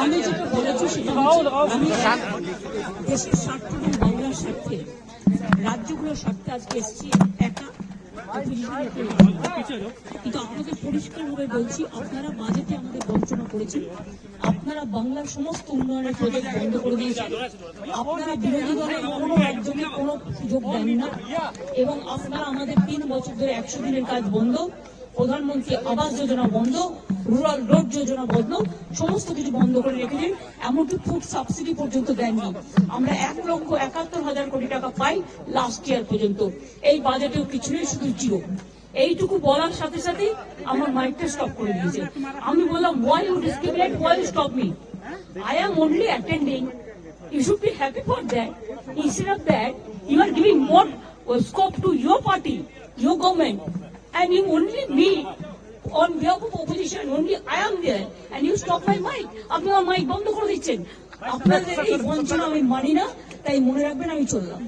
আমি যেটা বলেছি সেটা আমি দেশের স্বার্থ এবং বাংলার স্বার্থে রাজ্যগুলোর স্বার্থে আজকে এসেছি একা। কিন্তু আপনাদের পরিষ্কারভাবে বলছি, আপনারা বাজেটে আমাদের বঞ্চনা করেছেন, আপনারা বাংলার সমস্ত উন্নয়নের প্রজেক্ট বন্ধ করে দিয়েছেন, আপনারা বিরোধী দলের কোনো রাজ্যকে কোনো সুযোগ দেন না, এবং আপনারা আমাদের 3 বছর ধরে 100 দিনের কাজ বন্ধ, প্রধানমন্ত্রী আবাস যোজনা বন্ধ, রুরাল রোড যোজনা বন্ধ, সমস্ত কিছু বন্ধ করে রেখেছেন। এমনকি ফুড সাবসিডি পর্যন্ত দেননি। আমরা 1,71,000 কোটি টাকা পাই লাস্ট ইয়ার পর্যন্ত। এই বাজেটেও কিছু নেই, শুধু জিরো। এইটুকু বলার সাথে সাথে আমার মাইকটা স্টপ করে দিয়েছে। আমি বললাম, why you discriminate, why you stop me? I am only attending. You should be happy for that. Instead of that, you are giving more scope to your party, your government, and you only me on behalf of opposition, only I am there, and you stop my mic. আপনি আমার mic বন্ধ করে দিচ্ছেন। আপনাদের এই বঞ্চনা আমি মানি না, তাই মনে রাখবেন আমি চললাম।